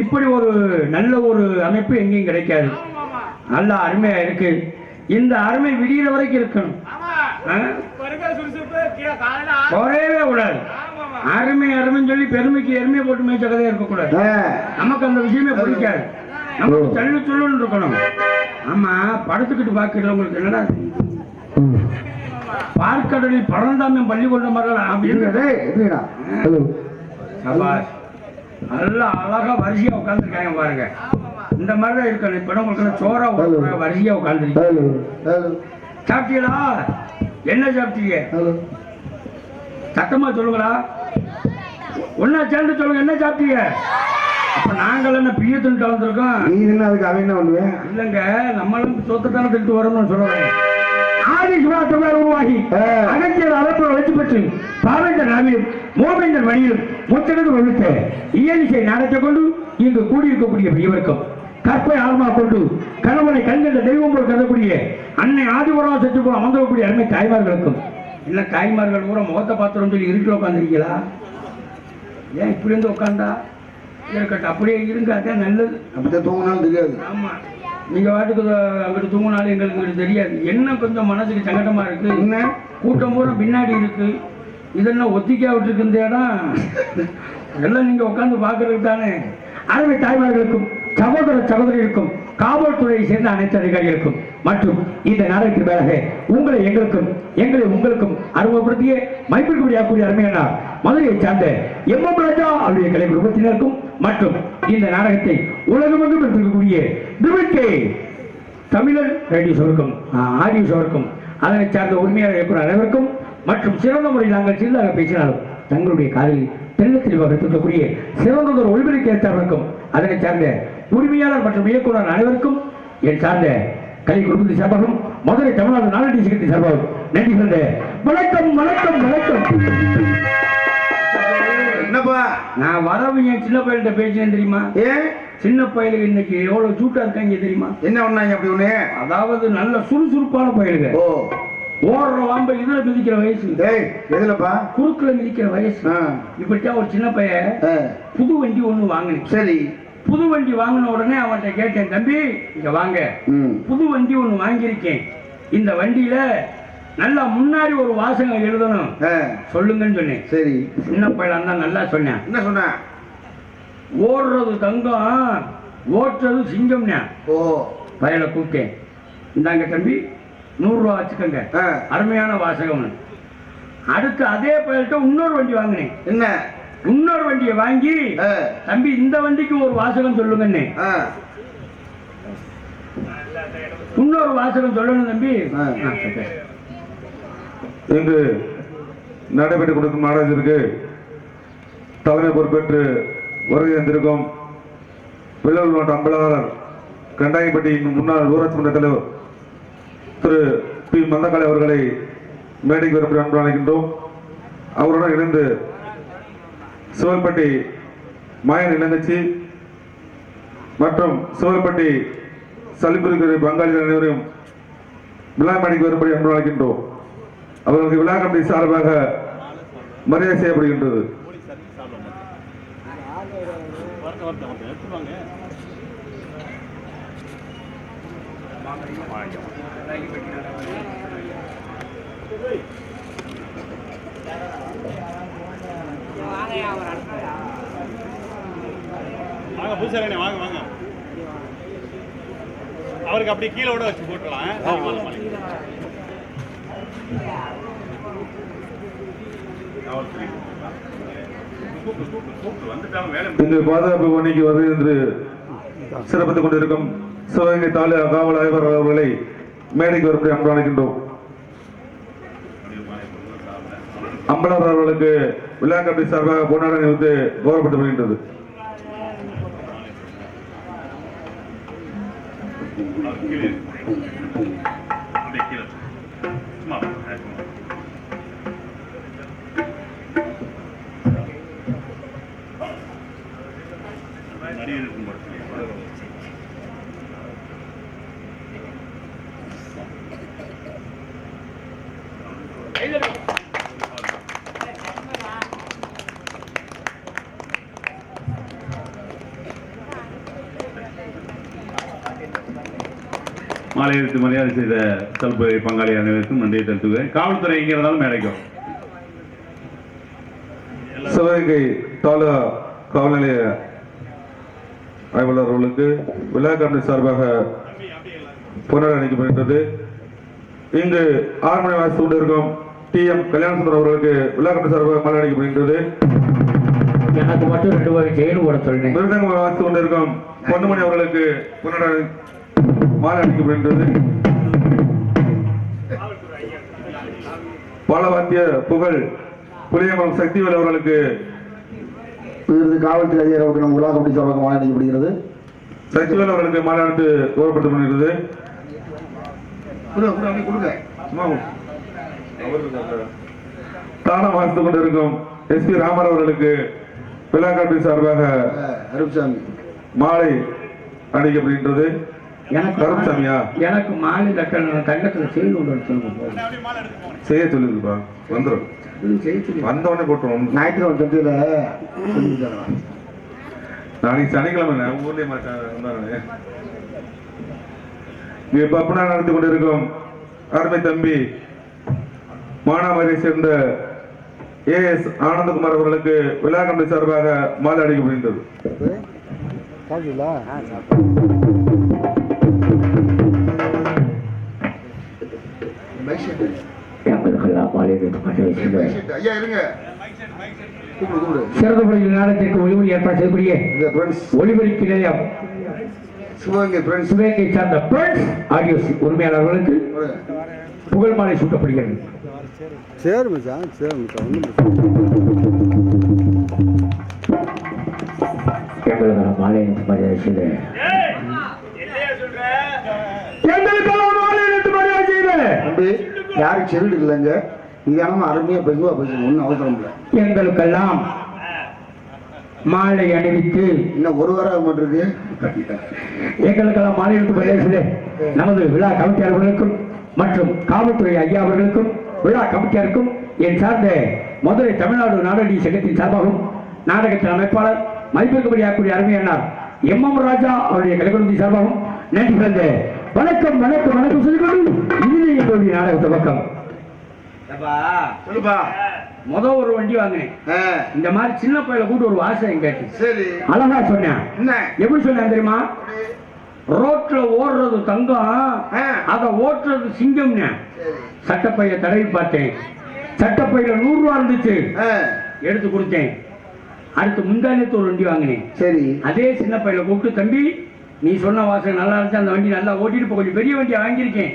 இப்படி ஒரு நல்ல ஒரு அமைப்பு எங்கேயும் கிடைக்காது. நல்ல அருமையா இருக்கு. இந்த அருமை விடிகிற வரைக்கும் இருக்கணும், குறையவே கூடாது. அருமை அருமைன்னு சொல்லி பெருமைக்கு எருமையை போட்டு மேய்ச்ச கதையா இருக்கக்கூடாது. நமக்கு அந்த விஷயமே பிடிக்காது. நமக்கு தள்ளு சொல்லுன்னு இருக்கணும். ஆமா, படுத்துக்கிட்டு பாக்குறது உங்களுக்கு என்னடா பார்க்கடலில் பறந்தாமே பள்ளி கொண்ட மாதிரி அப்படின்னு நல்லா அழகா வரிசையா உட்காந்துருக்காங்க பாருங்க. இந்த மாதிரிதான் இருக்கணும். இப்ப உங்களுக்கு சோறா வரிசையா உட்காந்துருக்கீங்க. சாப்பிட்டீங்களா? என்ன சாப்பிட்டீங்க? சத்தமா சொல்லுங்களா, ஒன்னா சேர்ந்து சொல்லுங்க. என்ன சாப்பிட்டீங்க? அப்ப நாங்கள் என்ன பிய தின்ட்டு வந்திருக்கோம். நீ என்ன அதுக்கு அவன் என்ன பண்ணுவேன்? இல்லைங்க, நம்மளும் சொத்தத்தான திட்டு வரணும்னு சொல்லுவாங்க. ஆதி சுபாத்தமாக உருவாகி அகத்தியர் அளப்பை வெற்றி பெற்று பாவேந்தர் நாவிலும் மோவேந்தர் வழியிலும் முத்தெடுத்து ஒழுத்த இயலிசை நாடத்தை கொண்டு இங்கு கூடியிருக்கக்கூடிய பெரியவர்க்கும் கற்பை ஆர்மா கொண்டு கணவனை கண்கண்ட தெய்வம் போல் கருதக்கூடிய அன்னை ஆதிபுரம் சற்றுக்குள் அமர்ந்தக்கூடிய அருமை தாய்மார்களுக்கும் இல்லை தாய்மார்கள் கூட முகத்தை பார்த்துரும் சொல்லி இருட்டில் உட்காந்துருக்கீங்களா? ஏன் இப்படி இருந்து உட்காந்தா இருக்கட்டும், அப்படியே இருங்க, அதான் நல்லது. அப்படித்தான் தூங்கினாலும் தெரியாது. ஆமா, நீங்க வாட்டுக்கு அங்கிட்டு தூங்கினாலும் எங்களுக்கு தெரியாது. என்ன கொஞ்சம் மனசுக்கு சங்கடமா இருக்கு. என்ன கூட்டம் பூரா பின்னாடி இருக்கு, இதெல்லாம் ஒத்திக்கா விட்டுருக்கு இந்த இடம். எல்லாம் நீங்க உட்காந்து பாக்குறதுக்கு தானே. அருமை தாய்மார்களுக்கும் சகோதர சகோதரிகளுக்கும் காவல்துறையை சேர்ந்த அனைத்து அதிகாரிகளுக்கும் மற்றும் இந்த நாடகத்தின் மேலாக உங்களை எங்களுக்கும் எங்களை உங்களுக்கும் அறிமுகப்படுத்திய மைப்பிற்குடியாக்கூடிய அருமையானார் மதுரையை சார்ந்த எம் ராஜா அவருடைய கலை குடும்பத்தினருக்கும் மற்றும் இந்த நாடகத்தை உலகமெங்கும் எடுத்திருக்கக்கூடிய திவிகே தமிழர் ரேடியோ ஷோருக்கும் ஆடியோ ஷோருக்கும் அதனை சார்ந்த உரிமையாளர் இயக்குனர் அனைவருக்கும் மற்றும் சிறந்த முறையில் நாங்கள் சிறிதாக பேசினாலும் தங்களுடைய காலில் தெல்ல தெளிவாக எடுத்திருக்கக்கூடிய சிறந்ததொரு ஒளிபரப்பு ஏற்பாளருக்கும் அதனை சார்ந்த உரிமையாளர் மற்றும் இயக்குனர் அனைவருக்கும் என் சார்ந்த கலை குடும்பத்தின் சார்பாகவும் மதுரை தமிழ்நாடு நாடக சங்கத்தின் சார்பாகவும் நன்றி சொல்ல வணக்கம் வணக்கம் வணக்கம். என்னப்பா நான் வரவங்க சின்ன பையன்கிட்ட பேசினேன் தெரியுமா? ஏன் சின்ன பையலுக்கு இன்னைக்கு எவ்வளவு சூட்டா இருக்காங்க தெரியுமா? என்ன பண்ணாங்க அப்படி ஒண்ணு? அதாவது நல்ல சுறுசுறுப்பான பையலுங்க. ஓடுற வாம்ப இதுல மிதிக்கிற வயசு. எதுலப்பா? குறுக்குல மிதிக்கிற வயசு. இப்படித்தான் ஒரு சின்ன பையன் புது வண்டி ஒண்ணு வாங்கினேன். சரி, புது வண்டி வாங்கின உடனே அவன்கிட்ட கேட்டேன், தம்பி இங்க வாங்க, புது வண்டி ஒண்ணு வாங்கியிருக்கேன், இந்த வண்டியில நல்லா முன்னாடி ஒரு வாசகம் எழுதணும், சொல்லுங்கன்னு சொன்னேன். சரி, சின்ன பையன் தான் நல்லா சொன்னேன். என்ன சொன்ன? ஓடுறது தங்கம், ஓட்டுறது சிங்கம்னா. ஓ, பையனை கூப்பிட்டேன், இந்தாங்க தம்பி 100 ரூபா வச்சுக்கோங்க, அருமையான வாசகம். அடுத்து அதே பையன்கிட்ட இன்னொரு வண்டி வாங்கினேன். என்ன? இன்னொரு வண்டியை வாங்கி, தம்பி இந்த வண்டிக்கு ஒரு வாசகம் சொல்லுங்கன்னு. இன்னொரு வாசகம் சொல்லணும் தம்பி. இங்கு நடைபெற்றுக் கொடுக்கும் நாடகத்திற்கு தலைமை பொறுப்பேற்று வருகை தந்திருக்கும் வெள்ளூர் மாவட்ட அம்பலகாரர் கண்டாயப்பட்டியின் முன்னாள் ஊராட்சி மன்ற தலைவர் திரு பி மந்தகாளி அவர்களை மேடைக்கு வரும்படி அன்பு அழைக்கின்றோம். அவருடன் இணைந்து சிவல்பட்டி மாயன் இளங்கட்சி மற்றும் சிவல்பட்டி சலிப்புரிக்கிற பங்காளிகள் அனைவரையும் விழா மேடைக்கு வரும்படி அன்பு அழைக்கின்றோம். அவர்களுக்கு விழா கமிட்டி சார்பாக மரியாதை செய்யப்படுகின்றது. பூசாரி வாங்க வாங்க, அவருக்கு அப்படி கீழே விட வச்சு போட்டுலாம். இங்கு பாதுகாப்பு பணிக்கு வருகை என்று சிறப்பித்துக் கொண்டிருக்கும் சிவகங்கை தாலுகா காவல் ஆய்வர் அவர்களை மேடைக்கு வரும்படி அன்பு அழைக்கின்றோம். அம்பலவர் அவர்களுக்கு விழா கமிட்டி சார்பாக பொன்னாடை அணிவித்து கௌரவப்பட்டு வருகின்றது. மாலையிற்கு மரியாதை செய்த சல்பை பங்காளி அனைவருக்கும் நன்றியை தெரிவித்துக்கிறேன். காவல்துறை எங்கே இருந்தாலும் மேடைக்கும். சிவகங்கை தாலுகா காவல் நிலைய ஆய்வாளர் அவர்களுக்கு விழா கமிட்டி சார்பாக பொன்னாடை அளிக்கப்படுகின்றது. இங்கு 6 மணி வாசித்துக் கொண்டிருக்கும் TM கல்யாணசுந்தரம் அவர்களுக்கு விழா கமிட்டி சார்பாக மாலை அளிக்கப்படுகின்றது. எனக்கு மட்டும் 2 வகை செயல் ஓட சொல்றேன். விருதுநகர் வாசித்துக் கொண்டிருக்கும் பொன்னுமணி அவர்களுக்கு பொன்னாடை மாலை அளிக்கப்படுகின்றது. பாலவாத்திய புகழ் புளியமரம் சக்திவேல் அவர்களுக்கு விருது காவல்துறை அதிகாரிகளுக்கு நம்ம விழா கமிட்டி சார்பாக மாலை அளிக்கப்படுகிறது. சக்திவேல் அவர்களுக்கு மாலை அளித்து கௌரவப்படுத்தப்படுகிறது. தானம் வாசித்துக் கொண்டிருக்கும் SP ராமர் அவர்களுக்கு விழா கமிட்டி சார்பாக அருப்சாமி மாலை அணிக்கப்படுகின்றது. கருப்சாமியா எனக்கு மாலை தங்கத்தில் செய்து கொண்டு செய்ய சொல்லிருப்பா வந்துடும் வந்தவொடனே போட்டுருவோம். ஞாயிற்றுக்கிழமை சந்தையில் நாளைக்கு சனிக்கிழமை ஊர்லயே வந்தாங்க. இங்க பப்பனா நடத்தி கொண்டிருக்கும் அருமை தம்பி மானாமரியை சேர்ந்த AS ஆனந்தகுமார் அவர்களுக்கு விழா கமிட்டி சார்பாக மாலை அளிக்கப்படுகின்றது. சிறந்த முறையில் நாடகத்திற்கு ஒளிபரி ஏற்பாடு செய்யக்கூடிய ஒளிபரிக்கு நிலையம் சிவகங்கை சார்ந்த ஆடியோஸ் உரிமையாளர்களுக்கு புகழ் மாலை சூட்டப்படுகிறது. மாலை மரியாதை செய்த யாரும் செல்லுடு இல்லைங்க. இதான அருமையா பெருவா பேசுங்க, ஒன்றும் அவசரம் இல்லை. எங்களுக்கெல்லாம் மாலை அணிவித்து இன்னும் ஒரு வாரம் மாட்டிருக்கு. எங்களுக்கெல்லாம் மாலை அணிவித்து மரியாதை நமது விழா கமிட்டியாளர்களுக்கும் மற்றும் காவல்துறை ஐயா அவர்களுக்கும் விழா கமிட்டியாருக்கும் என் சார்ந்த மதுரை தமிழ்நாடு நாடக சங்கத்தின் சார்பாகவும் நாடகத்தின் அமைப்பாளர் மதிப்பிற்கும்படியாக்கூடிய அருமையானார் MM ராஜா அவருடைய கலைக்குழுந்தி சார்பாகவும் நன்றி பிறந்த வணக்கம் வணக்கம் வணக்கம் சொல்லிக்கொண்டு இது எங்களுடைய நாடக துவக்கம். முதல் ஒரு வண்டி வாங்கினேன். இந்த மாதிரி சின்ன பையில கூட்டு ஒரு வாசகம் கேட்டு அழகா சொன்னேன். எப்படி சொன்னேன் தெரியுமா? ரோட்ல ஓடுறது தங்கம், அத ஓட்டுறது சிங்கம். சட்டப்பைய தடவி பார்த்தேன். சட்டப்பையில 100 ரூபா இருந்துச்சு, எடுத்து கொடுத்தேன். அடுத்து முந்தானத்து ஒரு வண்டி வாங்கினேன். சரி, அதே சின்ன பையில கூப்பிட்டு, தம்பி நீ சொன்ன வாசகம் நல்லா இருந்துச்சு, அந்த வண்டி நல்லா ஓட்டிட்டு இப்போ கொஞ்சம் பெரிய வண்டியை வாங்கியிருக்கேன்.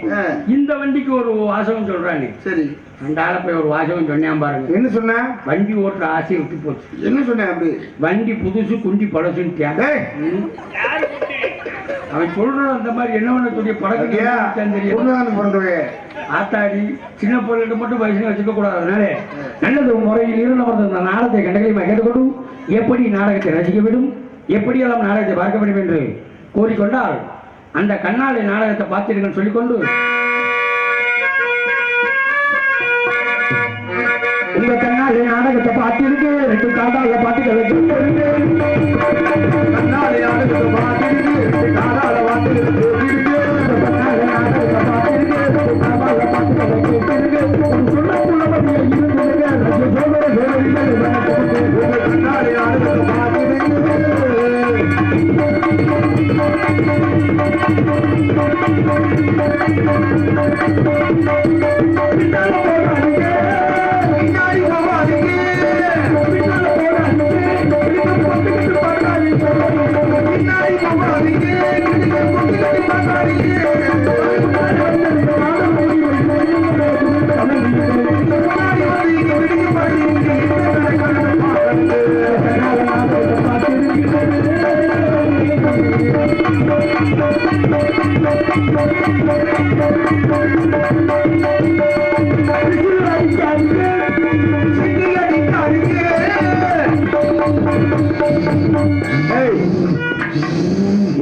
இந்த வண்டிக்கு ஒரு வாசகம் சொல்றானே. சரி, அந்த ஆளை போய் ஒரு வாசகம் சொன்னேன் பாருங்க. என்ன சொன்ன? வண்டி ஓட்டுற ஆசையை விட்டு போச்சு. என்ன சொன்ன? அப்படி வண்டி புதுசு குண்டி பழசுன்னு அவன் சொல்றான். அந்த மாதிரி என்ன பண்ண சொல்லி பழக்கம் தெரியும். பிறந்தவே ஆத்தாடி சின்ன பொருளுக்கு மட்டும் வயசு வச்சுக்க கூடாது. அதனால நல்லது முறையில் இருந்து இந்த நாடகத்தை கண்டகளையுமா கேட்டுக்கொண்டு எப்படி நாடகத்தை ரசிக்க வேண்டும், எப்படியெல்லாம் நாடகத்தை பார்க்க வேண்டும் என்று கூறிக்கொண்டால் அந்த கண்ணாடி நாடகத்தை பார்த்திருக்கேன்னு சொல்லிக்கொண்டு உங்க கண்ணாடி நாடகத்தை பார்த்திருக்கு 2 காதால பார்த்துக்களை கண்ணாடி நாடகத்தை பார்த்திருக்கு 2 காதால பார்த்துருக்கு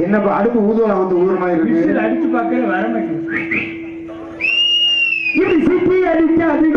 என்னப்பா அடுப்பு ஊதுவலா வந்து ஊர் மாதிரி இருக்கு. அடிச்சு பார்க்கவே வர மாட்டேங்குது. இது சிட்டி அடிக்காது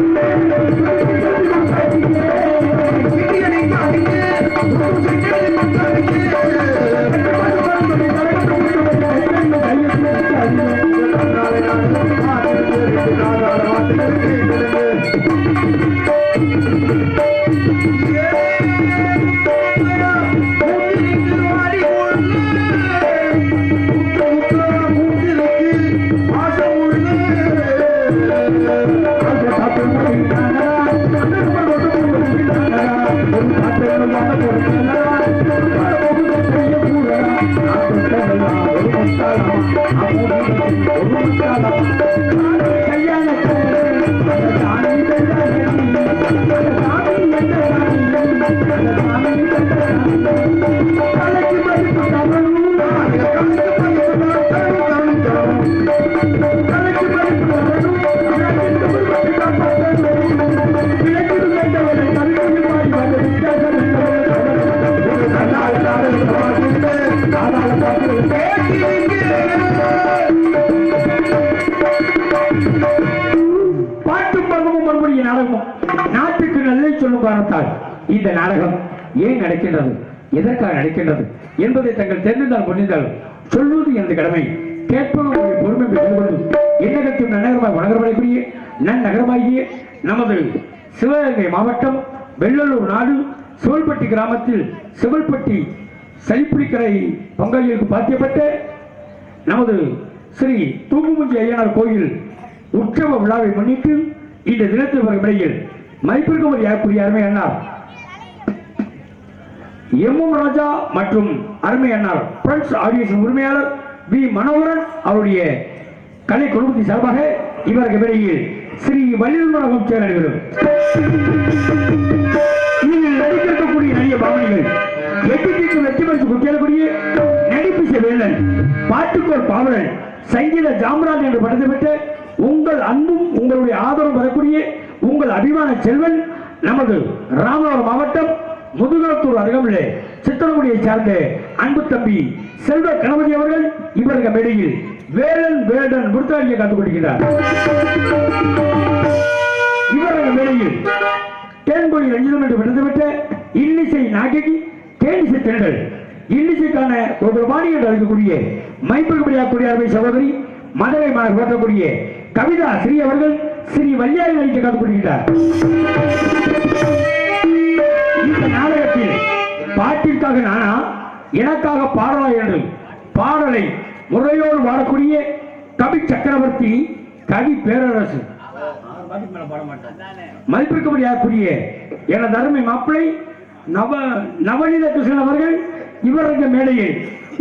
நாட்டுக்கு நல்ல சொல்லும் காரணத்தால் இந்த நாடகம் ஏன் நடக்கின்றது, எதற்காக நடக்கின்றது என்பதை தங்கள் தெரிந்தால் புரிந்தால் சொல்வது எனது கடமை. கேட்பவர்களுடைய பொறுமை கொண்டு எண்ணகத்தின் நன்னகரமாய் வணங்கப்படக்கூடிய நன்னகரமாகிய நமது சிவகங்கை மாவட்டம் வெள்ளலூர் நாடு சிவல்பட்டி கிராமத்தில் சிவல்பட்டி சலிப்புலிக்கரை பங்காளிகளுக்கு பாத்தியப்பட்ட நமது ஸ்ரீ தூங்குமுஞ்சி ஐயனார் கோயில் உற்சவ விழாவை முன்னிட்டு இந்த தினத்தில் வரும் இடையில் மதிப்பிற்கும் யாருக்குரிய அருமை அண்ணார் எம் ராஜா மற்றும் அருமை அண்ணார் பிரெண்ட்ஸ் ஆடியன்ஸ் உரிமையாளர் வி மனோகரன் அவருடைய கலை குழுமத்தின் சார்பாக இவருக்கு இடையில் ஸ்ரீ வள்ளியூர் சேர நடைபெறும். இதில் நடிக்கக்கூடிய நிறைய பாவனைகள் எட்டுக்கு வெற்றி பரிசு கொண்டியக்கூடிய நடிப்பிசை வேலன், பாட்டுக்கோர் பாவலன், சங்கீத ஜாம்ராஜ் என்று படத்தை பெற்ற உங்கள் அன்பும் உங்களுடைய ஆதரவு வரக்கூடிய உங்கள் அபிமான செல்வன் நமது ராமநாதபுரம் மாவட்டம் முதுகுளத்தூர் அருகமில்லை சித்தனகுடியை சார்ந்த அன்பு தம்பி செல்வ கணபதி அவர்கள் இவருக்கு மேடையில் வேலன் வேடன் விருத்தாளியை காத்துக் கொண்டிருக்கிறார். இவரது மேடையில் தேன்கொடி ரஞ்சிதம் என்று விருது பெற்ற இன்னிசை நாயகி தேனிசை தென்றல் இன்னிசைக்கான ஒரு பாணி என்று அழைக்கக்கூடிய மைப்பகுடியாக்கூடிய அருமை சகோதரி மதுரை மாநகர் போற்றக்கூடிய கவிதா ஸ்ரீ அவர்கள் ஸ்ரீ வல்லியாரி நடிக்க காத்துக்கொண்டிருக்கிறார். இந்த நாடகத்தில் பாட்டிற்காக நானா எனக்காக பாடலா என்று பாடலை முறையோடு வாழக்கூடிய கவி சக்கரவர்த்தி கவி பேரரசு மதிப்பிற்கும்படியாகக்கூடிய எனது அருமை மாப்பிள்ளை நவநீத கிருஷ்ணன் அவர்கள் இவர் இந்த மேடையை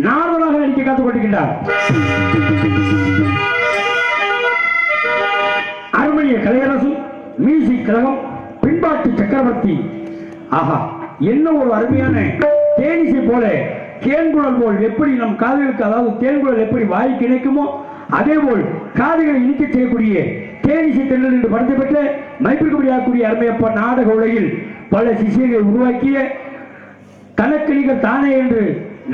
நார்மலாக நடிக்க காத்துக் கொண்டிருக்கின்றார். அருமணிய கலையரசு, மியூசிக் கழகம், பின்பாட்டு சக்கரவர்த்தி. ஆஹா, என்ன ஒரு அருமையான தேனிசை போல தேன்குழல் போல் எப்படி நம் காதுகளுக்கு, அதாவது தேன்குழல் எப்படி வாய் கிடைக்குமோ அதே போல் காதுகளை இனிக்க செய்யக்கூடிய தேனிசை தென்றல் என்று படத்தை பெற்ற மைப்பிற்குடியாக்கூடிய அருமையப்பா நாடக உலகில் பல சிஷியர்களை உருவாக்கிய கணக்கணிகர் தானே என்று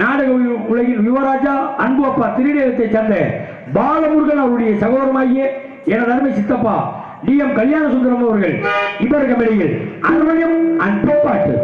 நாடக உலகில் யுவராஜா அன்பு அப்பா திருநேரத்தை சேர்ந்த பாலமுருகன் அவருடைய சகோதரமாகிய எனது அருமை சித்தப்பா DM கல்யாண சுந்தரம் அவர்கள் இவர் கம்பெனியில் அருமையம் அன்பு பாட்டு.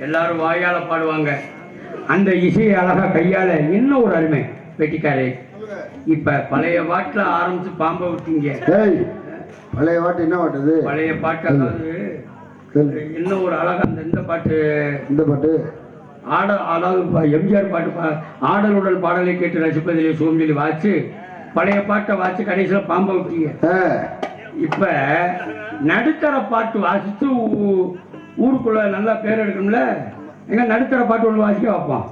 எல்லாரும் வாயால பாடுவாங்க, அந்த இசையை அழகா கையால என்ன ஒரு அருமை. வெட்டிக்காரே, இப்ப பழைய பாட்டுல ஆரம்பிச்சு பாம்பை விட்டீங்க. பழைய பாட்டு என்ன பாட்டு? பழைய பாட்டு அதாவது என்ன ஒரு அழகா இந்த பாட்டு, இந்த பாட்டு அதாவது எம்ஜிஆர் பாட்டு, ஆடலுடல் பாடலை கேட்டு ரசிப்பதிலே சோம்பேறி வாச்சு பழைய பாட்டை வாச்சு கடைசியில பாம்பை விட்டீங்க. இப்ப நடுத்தர பாட்டு வாசிச்சு ஊருக்குள்ள நல்லா பேர் எடுக்கணும்ல, எங்க நடுத்தர பாட்டு ஒன்று வாசிக்க வைப்போம்.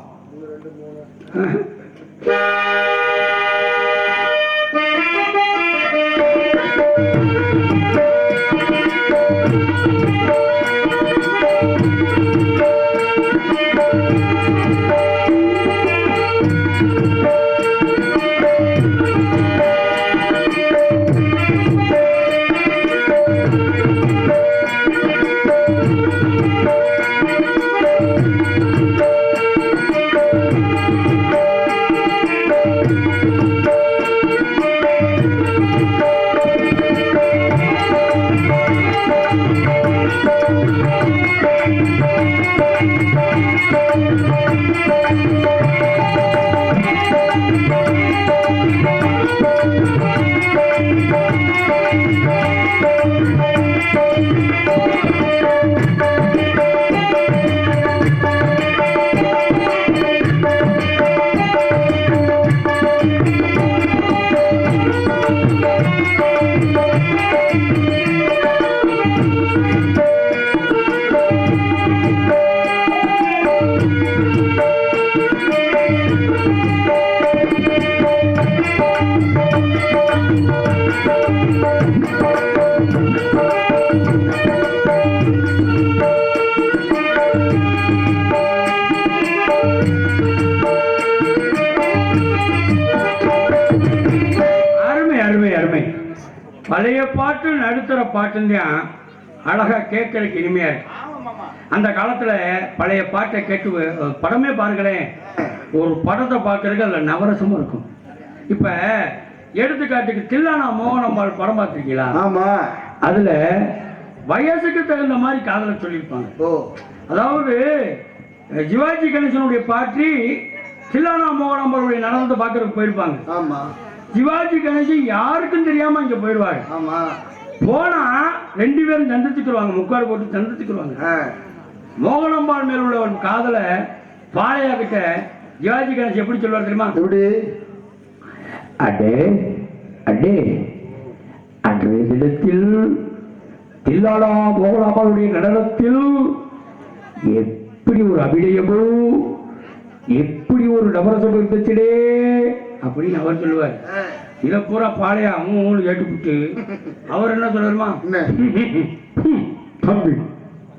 பழைய பாட்டு நடுத்தர பாட்டுந்தான் அழகா கேட்கறதுக்கு இனிமையா இருக்கு. அந்த காலத்துல பழைய பாட்டை கேட்டு படமே பாருங்களேன், ஒரு படத்தை பார்க்கறதுக்கு அதுல நவரசமும் இருக்கும். இப்ப எடுத்துக்காட்டுக்கு தில்லானா மோகனம்பாள் படம் பார்த்திருக்கீங்களா? ஆமா. அதுல வயசுக்கு தகுந்த மாதிரி காதலை சொல்லியிருப்பாங்க. ஓ, அதாவது சிவாஜி கணேசனுடைய பாட்டி தில்லானா மோகனம்பாளுடைய நடனத்தை பார்க்கறதுக்கு போயிருப்பாங்க. ஆமா சிவாஜி கணேசன் யாருக்கும் தெரியாம இங்க போயிடுவாங்க. ஆமா. போனா 2 பேரும் சந்திச்சுக்குருவாங்க, முக்காடு போட்டு சந்திச்சுக்குருவாங்க. மோகனம்பாள் மேல உள்ள ஒரு காதல பாளையா கிட்ட சிவாஜி கணேசன் எப்படி சொல்லுவார் தெரியுமா? எப்படி? அடே அடே அன்றைய தினத்தில் தில்லானா மோகனம்பாளுடைய நடனத்தில் எப்படி ஒரு அபிநயமோ, எப்படி ஒரு நவரசம் இருந்துச்சுடே அப்படின்னு அவர் சொல்லுவார். இதை பூரா பாளையா மூணு கேட்டுவிட்டு அவர் என்ன சொல்லுமா? தம்பி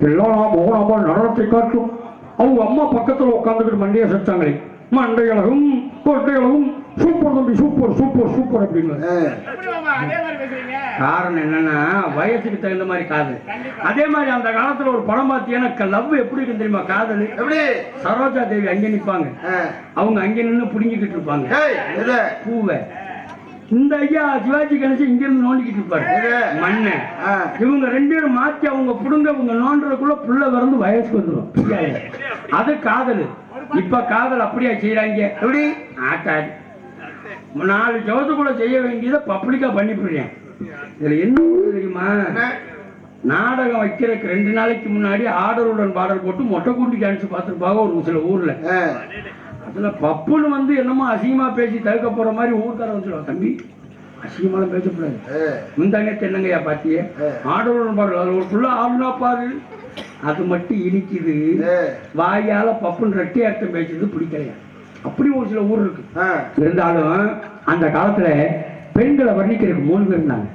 தில்லானா மோகனம்பாள் நடனத்தை காட்டும் அவங்க அம்மா பக்கத்துல உட்காந்துக்கிட்டு மண்டையை செஞ்சாங்களே, மண்டையழகும் கொட்டையழகும் சூப்பர் தம்பி, சூப்பர் சூப்பர் சூப்பர் அப்படின்னு. காரணம் என்னன்னா வயசுக்கு தகுந்த மாதிரி காதல். அதே மாதிரி அந்த காலத்துல ஒரு படம் பார்த்தீங்கன்னா லவ் எப்படி இருக்கு தெரியுமா? காதல் எப்படி? சரோஜா தேவி அங்க நிப்பாங்க, அவங்க அங்க நின்று புடிங்கிட்டு இருப்பாங்க பூவை. இந்த ஐயா சிவாஜி கணேசன் இங்க இருந்து நோண்டிக்கிட்டு இருப்பாரு மண்ண. இவங்க 2 பேரும் மாத்தி அவங்க புடுங்க இவங்க நோண்டுறதுக்குள்ள புள்ள பிறந்து வயசுக்கு வந்துடும். அது காதல். இப்ப காதல் அப்படியா செய்யறாங்க? எப்படி? ஆட்டாது 4 ஜவத்துக்குள்ள செய்ய வேண்டியதை பப்ளிக்கா பண்ணி போடுறேன். இதுல என்ன தெரியுமா? நாடகம் வைக்கிறதுக்கு 2 நாளைக்கு முன்னாடி ஆடருடன் பாடல் போட்டு மொட்டை கூட்டி டான்ஸ் பார்த்துருப்பாங்க ஒரு சில ஊர்ல. அதுல பப்புன்னு வந்து என்னமோ அசிங்கமா பேசி தடுக்க போற மாதிரி ஊர்க்கார வந்துடுவாங்க. தம்பி அசிங்கமாலாம் பேசக்கூடாது, முந்தானே என்னங்கய்யா பாத்தியே ஆடருடன் பாடல் அது ஒரு ஃபுல்லா ஆடுனா பாரு, அது மட்டும் இனிக்குது வாயால பப்புன்னு ரெட்டி அர்த்தம் பேசுறது பிடிக்கலையா. அப்படி ஒரு சில ஊர் இருக்கு. இருந்தாலும் அந்த காலத்துல பெண்களை வர்ணிக்கிறதுக்கு 3 பேர் இருந்தாங்க.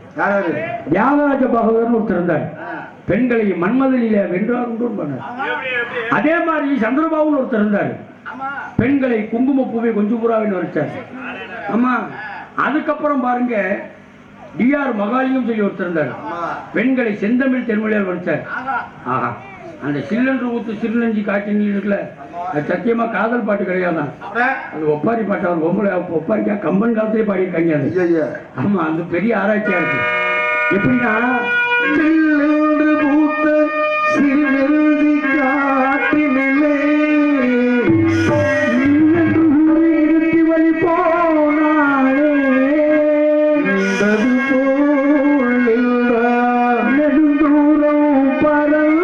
தியாகராஜ பாகவதர்னு ஒருத்தர் இருந்தார், பெண்களை மன்மதலில வென்றார் பண்ணார். அதே மாதிரி சந்திரபாபுன்னு ஒருத்தர் இருந்தார், பெண்களை குங்கும பூவை கொஞ்சம் புறாவின்னு வச்சார். ஆமா. அதுக்கப்புறம் பாருங்க டிஆர் மகாலிங்கம் சொல்லி ஒருத்தர் இருந்தார், பெண்களை செந்தமிழ் தென்மொழியால் வச்சார். ஆஹா, அந்த சில்லன்று ஊத்து சிறுநஞ்சி காட்சி இருக்குல்ல, அது சத்தியமா காதல் பாட்டு கிடையாதான், அது ஒப்பாரி பாட்டு. அவர் பொம்பளை ஒப்பாரிக்கா கம்பன் காலத்திலே பாடியிருக்காங்க அது. ஆமா, அந்த பெரிய ஆராய்ச்சியா இருக்கு. எப்படின்னா சில்லன்று பூத்த சிறுநஞ்சி காட்டினிலே வழி போனாலே நெடுந்தூரம் பரல்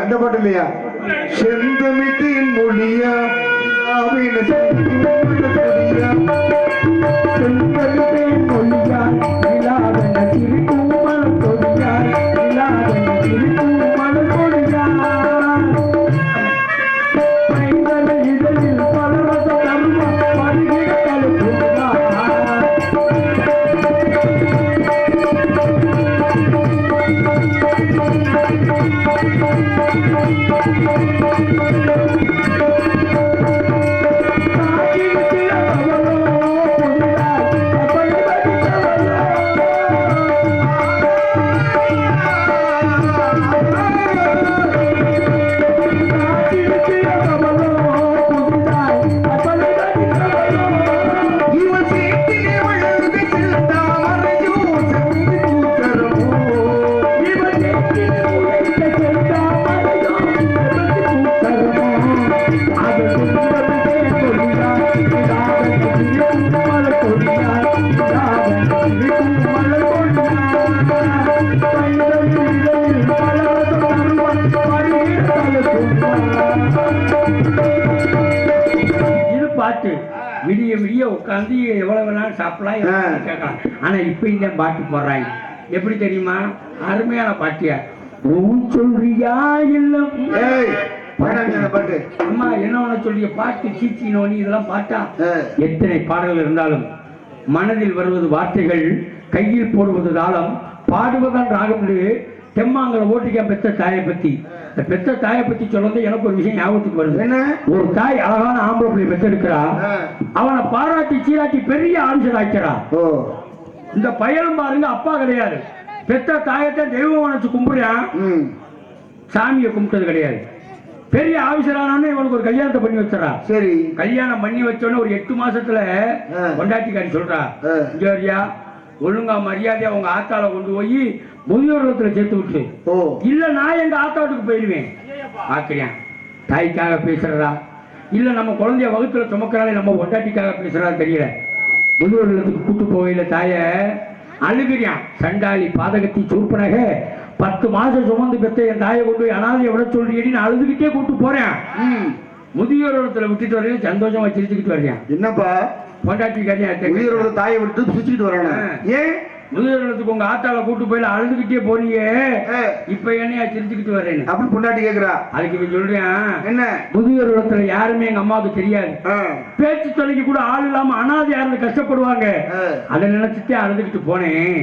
அந்த பாட்டு இல்லையா? செந்தமிட்டின் மொழியா செந்தமிட்டின் மொழியா இலாவன திருக்கும் மனம் கொடியா, இலாவன திருக்கும் மனம் கொடியா, பைந்தலை இதழில் பலரச தருமா பருகிட தழுப்புமா. விடிய விடிய உட்காந்து எவ்வளவு வேணாலும் சாப்பிடலாம் கேட்கலாம். ஆனா இப்ப இந்த பாட்டு போடுறாங்க எப்படி தெரியுமா? அருமையான பாட்டியா சொல்றியா இல்ல பாட்டு அம்மா என்ன சொல்லிய பாட்டு சீச்சி நோனி இதெல்லாம் பாட்டா? எத்தனை பாடல்கள் இருந்தாலும் மனதில் வருவது வார்த்தைகள், கையில் போடுவது தாளம், பாடுவதான் ராகம்னு தெம்மாங்கல ஓட்டிக்க பெத்த தாயை பத்தி. இந்த பெத்த தாயை பத்தி சொல்றது எனக்கு ஒரு விஷயம் ஞாபகத்துக்கு வருது. என்ன? ஒரு தாய் அழகான ஆம்பளை பிள்ளை பெத்தெடுக்கிறா, அவனை பாராட்டி சீராட்டி பெரிய ஆன்சர் ஆக்கிறா. ஓ, இந்த பையனும் பாருங்க அப்பா கிடையாது, பெத்த தாயத்தை தெய்வம் நினைச்சு கும்பிடுறான், சாமியை கும்பிட்டது கிடையாது. பெரிய ஆபீசரானே இவனுக்கு ஒரு கல்யாணத்தை பண்ணி வச்சா. சரி, கல்யாணம் பண்ணி வச்சோன்னு ஒரு 8 மாசத்துல கொண்டாட்டிக்காரி சொல்றா, ஜோரியா ஒழுங்கா மரியாதையா உங்க ஆத்தால கொண்டு போய் முதியோர் இல்லத்துல சேர்த்து விட்டு, இல்ல நான் எங்க ஆத்தாவுக்கு போயிடுவேன். பாக்குறேன் தாய்க்காக பேசுறதா இல்ல நம்ம குழந்தைய வகுத்துல சுமக்கிறாலே நம்ம கொண்டாட்டிக்காக பேசுறதா தெரியல. முதியோர் இல்லத்துக்கு கூட்டு போகையில தாய அழுகிறியான். சண்டாளி பாதகத்தி சூப்பனாக 10 மாசம் சுமந்து பெற்ற என் தாயை கொண்டு போய் அனாதையை விட சொல்றீன்னு நான் அழுதுகிட்டே கூட்டு போறேன். முதியோர் இல்லத்துல விட்டுட்டு வரையும் சந்தோஷமா சிரிச்சுக்கிட்டு வர்றேன். என்னப்பா கொண்டாட்டி கதையா முதியோரோட தாயை விட்டு சுச்சிட்டு வரானே? ஏன் முதியோர்களுக்கு உங்க ஆத்தால கூட்டு போயில அழுதுகிட்டே போனீங்க, இப்ப என்னையா சிரிச்சுக்கிட்டு வர்றேன்னு அப்படி பொண்டாட்டி கேக்குறா. அதுக்கு இவன் சொல்றேன், என்ன முதியோர் இடத்துல யாருமே எங்க அம்மாவுக்கு தெரியாது, பேச்சு துணைக்கு கூட ஆள் இல்லாம அனாதை யாரு கஷ்டப்படுவாங்க, அதை நினைச்சிட்டே அழுதுகிட்டு போனேன்.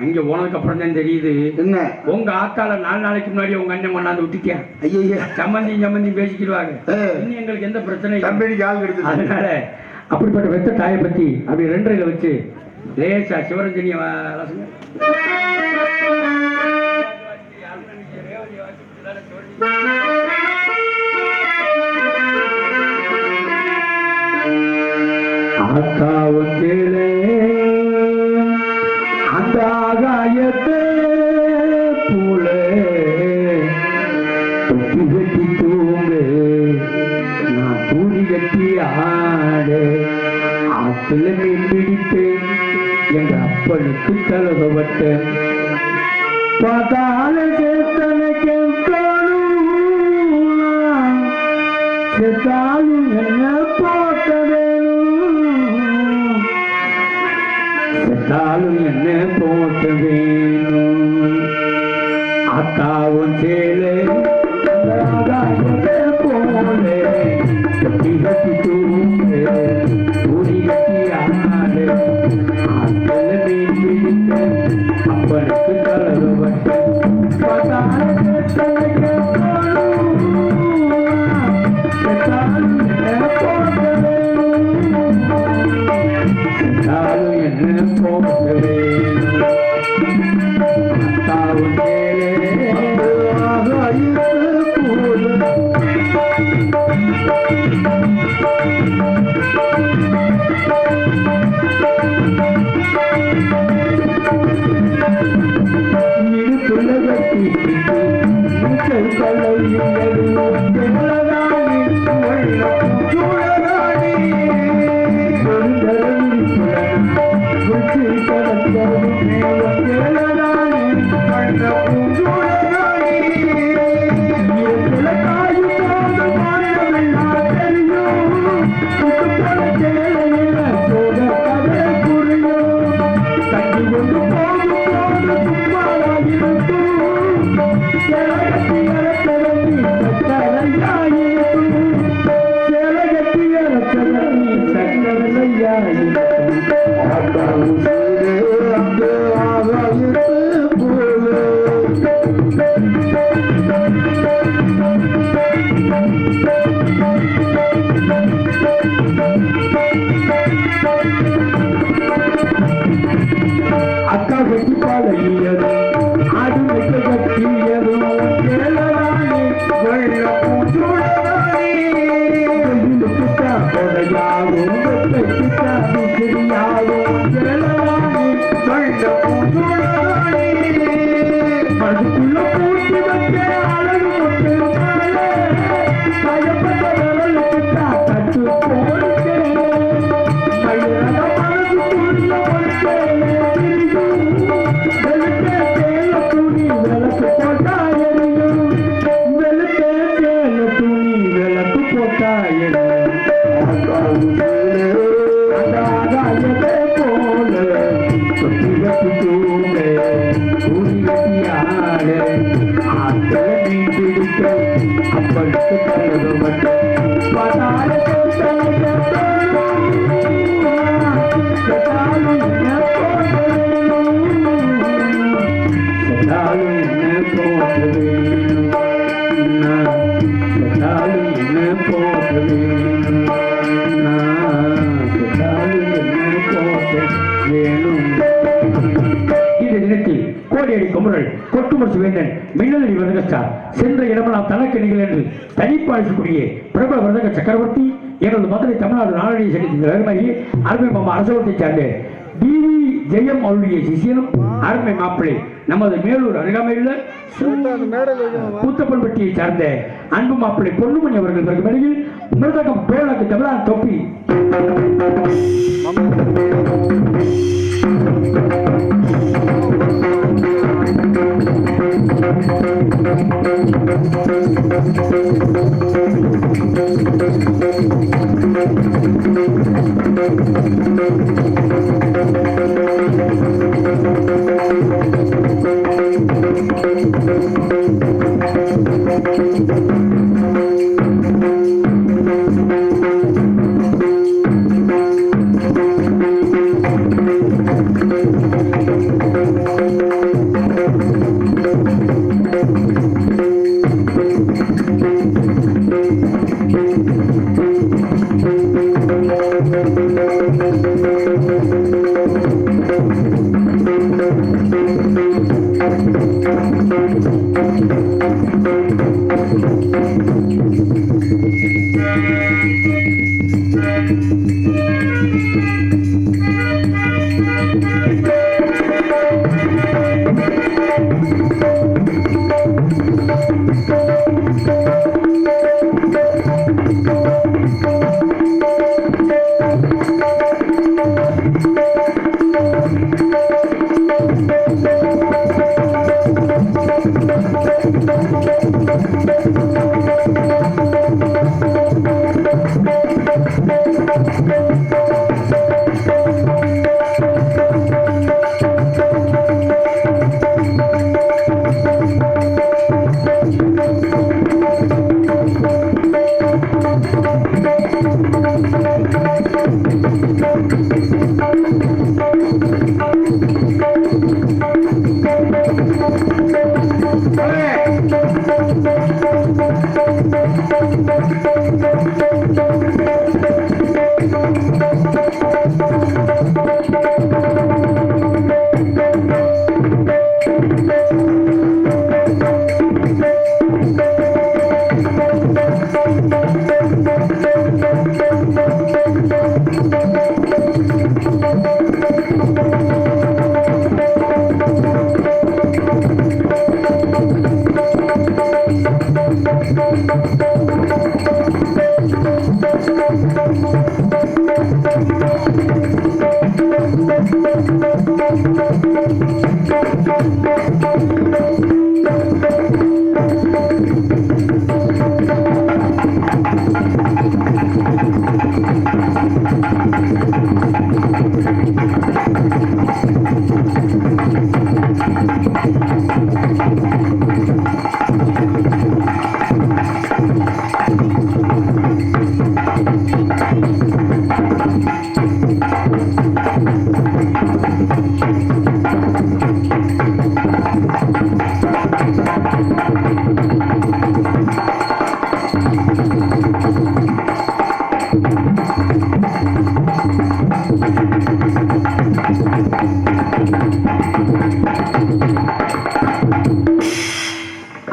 அங்க போனதுக்கு அப்புறம் தான் தெரியுது, என்ன உங்க ஆத்தால 4 நாளைக்கு முன்னாடி உங்க அண்ணன் கொண்டாந்து விட்டுட்டேன். ஐயா சம்மந்தி பேசிக்கிடுவாங்க, இன்னும் எங்களுக்கு எந்த பிரச்சனையும். அதனால அப்படிப்பட்ட வெத்த தாயை பத்தி அப்படி 2 வச்சு லேசா சிவரஞ்சனிய ஆத்தாவும் கீழே அந்த ஆகாயத்தை போல தொட்டி கட்டி தூங்கு, நான் தூணி கட்டி ஆடு, ஆத்துல மீன் பிடித்து எங்க அப்பனுக்கு கலகப்பட்ட பார்த்தால சேத்தனைக்கு செத்தாலும் என்ன போட்ட வேணும், செத்தாலும் என்ன போட்ட வேணும். அத்தாவும் சேலை போல கட்டி கட்டி தூங்கு, தூணி கட்டி ஆடு, அப்பனுக்கு கலகப்பட்ட என்ன போகவே அக்கா வெட்டி பாலையது ஆடு வெட்ட கட்டியது அதுக்குள்ள பூட்டி வச்ச அழகு கட்டு போடுக்கிறேன் வேணும். இந்த தினத்தில் கோடியடி குமரல் கொட்டுமரசு வேந்தன் மின்னலடி மிருதகஸ்டார் சென்ற இடமெல்லாம் தனக்கு நிகழ் என்று தனிப்பாளிக்கக்கூடிய பிரபல மிருதக சக்கரவர்த்தி எனது மதுரை தமிழ்நாடு நாளடி சங்கத்தின் அருமையே அருமை மாமா அரசவத்தை சார்ந்த டிவி ஜெயம் அவருடைய சிஷியனும் அருமை மாப்பிள்ளை நமது மேலூர் அருகாமையில் கூத்தப்பன்பட்டியை சார்ந்த அன்பு மாப்பிள்ளை பொன்னுமணி அவர்கள் பிறகு மேடையில் மிருதகம் பேரனுக்கு தமிழான் தொப்பி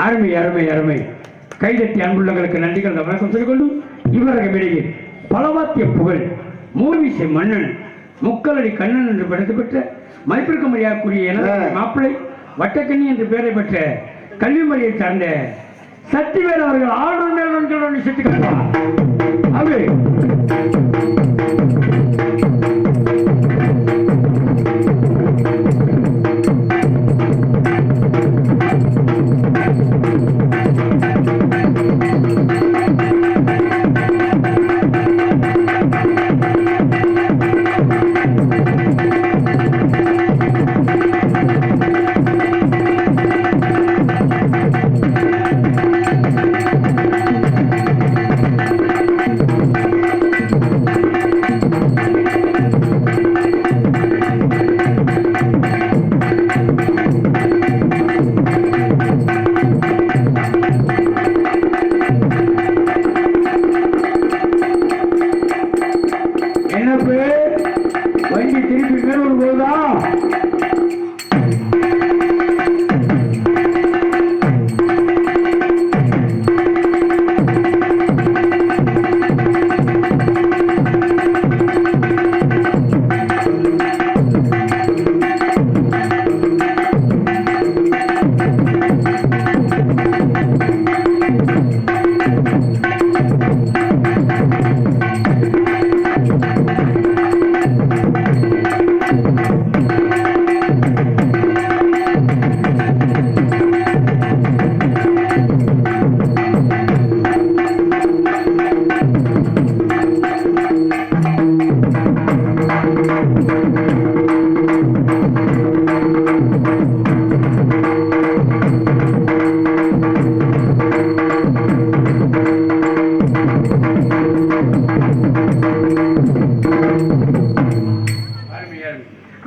அருமை அருமை அருமை கைதட்டி அன்புள்ளங்களுக்கு நன்றிகள் வணக்கம் சொல்லிக்கொண்டு இவரக இடையே பலவாத்திய புகழ் மூர்விசை மன்னன் முக்கலடி கண்ணன் என்று படைத்து பெற்ற மதிப்பிற்க முடியாதக்கூடிய எனது மாப்பிள்ளை வட்டக்கண்ணி என்று பெயரை பெற்ற கல்வி முறையை சார்ந்த சக்திவேல் அவர்கள் ஆளுநர் மேல் சுட்டி காட்டுவார். அவை இப்படி மேலூர் போகுதா?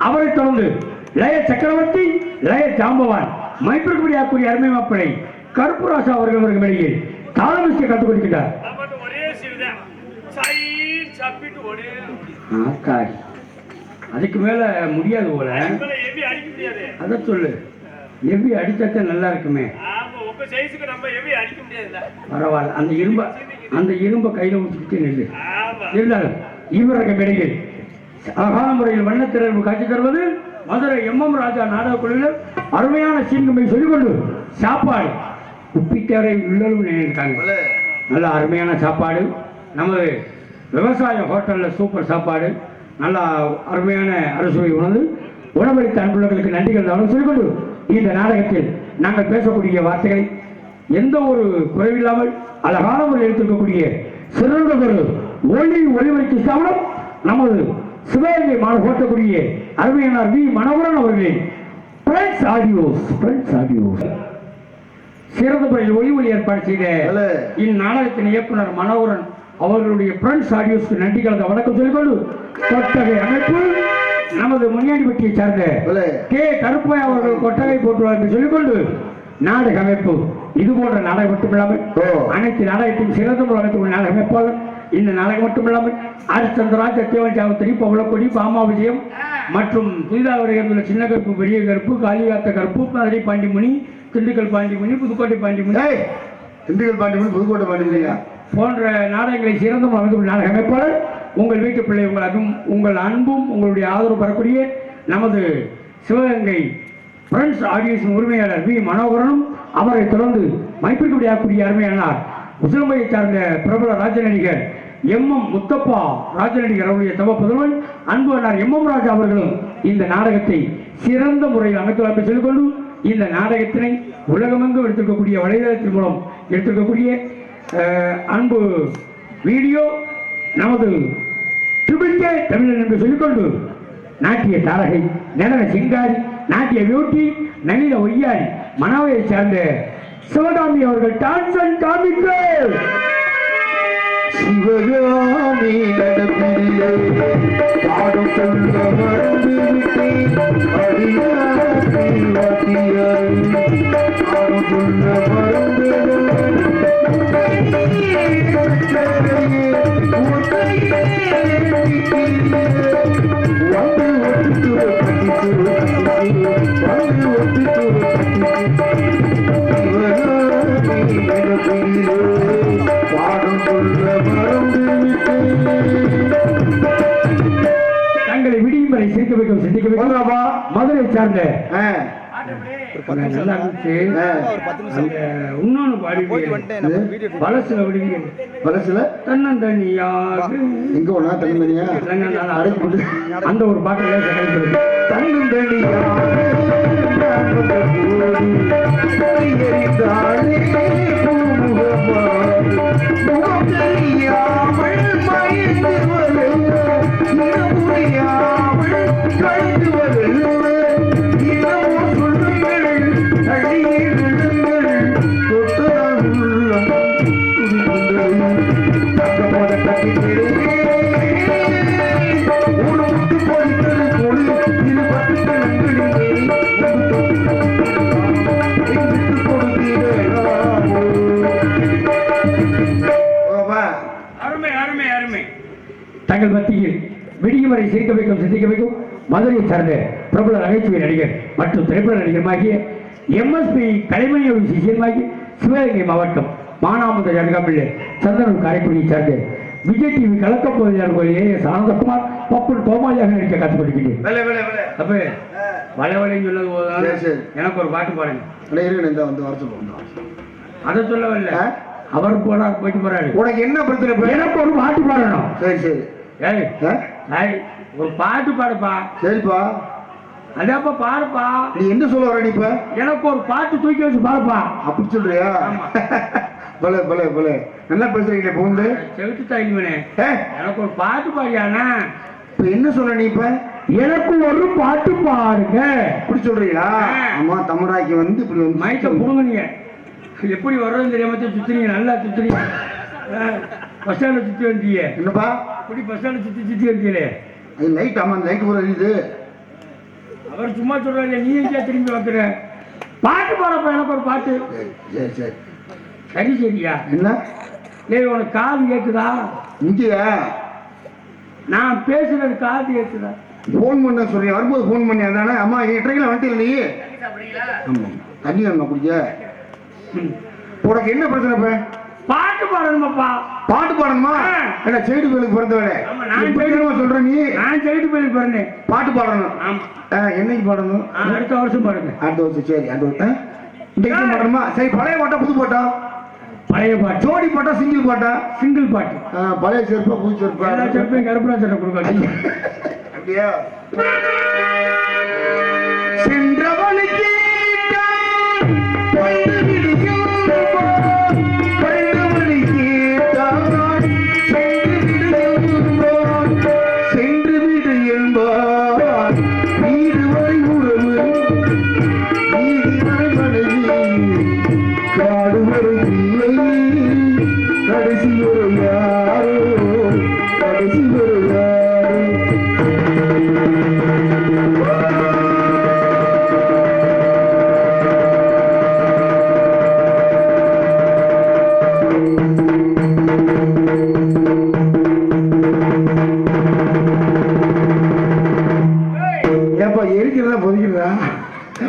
அவரை தொடர்ந்து லய சக்கரவர்த்தி, லய ஜாம்பவான், மைப்பிற்குடியாக்குரிய அருமை மாப்பிள்ளை கருப்புராசா அவர்கள் வெளியில் தாளமிசை கற்றுக் கொடுக்கிறார். அதுக்கு மேல முடியாது போல, அத சொல்லு. எவ்வி அடிச்சாத்த நல்லா இருக்குமே. பரவாயில்ல, அந்த இரும்ப கையில ஊற்றிக்கிட்டு நெல்லு. இருந்தாலும் இவருக்கு இடையில் அழகான முறையில் வண்ணத்திறப்பு காட்சி தருவது மதுரை எம் ராஜா நாடக குழுவினர் அருமையான சீன்களை சொல்லிக்கொண்டு சாப்பாடு உப்பித்தேரை உள்ளலும் நினைக்கிறாங்க. நல்ல அருமையான சாப்பாடு, நமது விவசாய ஹோட்டல்ல சூப்பர் சாப்பாடு, நல்ல அருமையான அறுசுவை உணவு உணவளித்த அன்புள்ளவர்களுக்கு நன்றிகள் தான் சொல்லிக்கொண்டு இந்த நாடகத்தில் நாங்கள் பேசக்கூடிய வார்த்தைகளை எந்த ஒரு குறைவில்லாமல் அழகான முறையில் எடுத்திருக்கக்கூடிய சிறந்த ஒரு ஒளிவரிக்கு ஸ்தாபனம் நமது சிவகங்கை மாநில ஓட்டக்கூடிய அருமையானார் வி மனோகரன் அவர்களின் பிரெண்ட்ஸ் ஆடியோஸ் சிறந்த முறையில் ஒளி ஏற்பாடு செய்த இந்நாடகத்தின் இயக்குனர் மனோகரன் அவர்களுடைய பிரெண்ட்ஸ் ஆடியோஸ்க்கு நன்றி கலந்த வணக்கம் சொல்லிக்கொண்டு கொட்டகை அமைப்பு நமது முனியாண்டிப்பட்டியை சார்ந்த கே கருப்பையா அவர்கள் கொட்டகை போட்டுவார் என்று சொல்லிக்கொண்டு நாடக அமைப்பு இது போன்ற நாடகம் மட்டுமில்லாமல் அனைத்து நாடகத்தையும் சிறந்த முறை அமைப்பு நாடக அமைப்பாளர். இந்த நாடகம் மட்டுமில்லாமல் ஹரிச்சந்திரராஜ், சத்யவன் சாவித்திரி, பவளக்கொடி, பாமா விஜயம் மற்றும் புதிதாக வருகின்ற சின்ன கருப்பு, பெரிய கருப்பு, காளிகாத்த கருப்பு, மதுரை பாண்டிமுனி, திண்டுக்கல் பாண்டிமுனி, புதுக்கோட்டை பாண்டிமுனி, புதுக்கோட்டை பாண்டிமுனியா போன்ற நாடகங்களை சிறந்த அமைப்பு நாடக அமைப்பாளர். உங்கள் வீட்டு பிள்ளை உங்கள் அன்பும் உங்களுடைய ஆதரவு பெறக்கூடிய நமது சிவகங்கை பிரெண்ட்ஸ் ஆடியோஸின் உரிமையாளர் வி மனோகரனும் அவரை தொடர்ந்து மைப்பிற்குடியாக்கூடிய அருமையானார் உசிலம்பையை சார்ந்த பிரபல ராஜ நடிகர் முத்தப்பா ராஜ நடிகர் அவருடைய தவ புதல்வன் அன்பு அண்ணார் ராஜா அவர்களும் இந்த நாடகத்தை சிறந்த முறையில் அமைத்துள்ளார் சொல்லிக்கொண்டு இந்த நாடகத்தினை உலகமெங்கும் எடுத்திருக்கக்கூடிய வலைதளத்தின் மூலம் எடுத்திருக்கக்கூடிய அன்பு வீடியோ நமது தமிழன் என்று சொல்லிக்கொண்டு நாட்டிய தாரகை, நடன சிங்காரி, நாட்டிய பியூட்டி, நளின ஒய்யாரி, மனாவையை சார்ந்த சிவகாமி அவர்கள் டான்ஸ் அண்ட் காமிக்கள். சிவகாமி நடப்பிலே பாடம் சொல்ல மறந்து விட்டேன், பாடம் சொல்ல மறந்து தங்களை விடியும் வரை சிரிக்க வைக்கும் சிந்திக்க வைக்கும் மதுரை சார்ந்த நல்லா இருந்துச்சு. இன்னொன்னு பாடி பலசுல பலசுல தன்னந்தனியாக எங்க ஒன்னா தன்னந்தனியா அந்த ஒரு பாட்டு தன்னந்தனியா தங்கள் மத்தியில் விடியும் வரை சிரிக்க வைக்கும் சிந்திக்க வைக்கும் மதுரையை சார்ந்த பிரபல நகைச்சுவை நடிகர் மற்றும் திரைப்பட நடிகருமாகிய எம்எஸ்பி கலைமணியோட சிஷியமாகி சிவகங்கை மாவட்டம் மானாமதுரை அருகாமையில் சந்தனூர் காரைக்குடியை சார்ந்த விஜய் டிவி கலக்கப் போவதார் கோயிலே ஆனந்தகுமார் பப்பன் கோமாளியாக நடிக்க காத்துக்கொண்டிருக்கிறேன். அப்ப வளவலைன்னு சொன்னது போதும் எனக்கு ஒரு பாட்டு பாருங்க. அதை சொல்லவில்லை, அவர் போறார் போயிட்டு போறாரு. உனக்கு என்ன பிரச்சனை? எனக்கு ஒரு பாட்டு பாடணும். சரி சரி. ஏய் ஒரு பாட்டு பாடுப்பா. சரிப்பா. அதாப்பா பாடுப்பா. நீ என்ன சொல்ல வர? இப்ப எனக்கு ஒரு பாட்டு தூக்கி வச்சு பாடுப்பா. அப்படி சொல்றியா? பலே பலே பலே, நல்லா பேசுறீங்களே பூந்து செவிட்டு தாய்மனே. எனக்கு ஒரு பாட்டு பாடியானா? இப்ப என்ன சொல்ற நீ? இப்ப எனக்கு ஒரு பாட்டு பாடுங்க இப்படி சொல்றீங்களா? ஆமா, தமிழாக்கி வந்து இப்படி வந்து மைக்க புடுங்குனீங்க. எப்படி வர்றதுன்னு தெரியாம சுத்துறீங்க, நல்லா சுத்துறீங்க. பஸ் ஸ்டாண்ட்ல சுத்தி வந்தீங்க. என்னப்பா இப்படி பஸ் ஸ்டாண்ட்ல சுத்தி வந்தீங்களே? அது லைட். ஆமா, லைட் கூட எரியுது. அவர் சும்மா சொல்றாரு, நீ எங்கேயா திரும்பி வந்துற? பாட்டு பாடப்பா, எனக்கு ஒரு பாட்டு. சரி சரி சரி சரியா? என்ன ஏய், உனக்கு காது கேட்குதா? இங்கேயா நான் பேசுறது காது கேட்குதா? போன் பண்ண சொல்றேன், வரும்போது போன் பண்ணி அதானே. அம்மா ட்ரெயின்ல வந்துட்டு இல்லையே. ஆமா, தண்ணி வேணுமா குடிக்க? உனக்கு என்ன பிரச்சனை? இப்ப பாட்டு பாடணுமாப்பா. பாட்டு பாடணுமா? என்ன செவிட்டு கோயிலுக்கு பிறந்த வேலை? நான் சொல்றேன். நீ நான் செவிட்டு கோயிலுக்கு பிறந்தேன். பாட்டு பாடணும். என்னைக்கு பாடணும்? அடுத்த வருஷம் பாடுங்க. அடுத்த வருஷம். சரி, அடுத்த வருஷம் இந்த பாடணுமா? சரி, பழைய பாட்டா புது பாட்டா? பழைய பாட்டு. ஜோடி பாட்டா சிங்கிள் பாட்டா? சிங்கிள் பாட்டு. பழைய செருப்பா புது செருப்பா? எல்லா செருப்பையும் கருப்புரா சட்டை கொடுக்காது. அப்படியா? சென்றவனுக்கு சென்று விடு என்பார் வீடு வரை உறவு, வீதி வரை மனைவி, காடு வரை இல்லை, கடைசி வரை யாரோ, கடைசி வரை யாரோ. ஏப்பா எரிக்கிறதா பொதிக்கிறதா?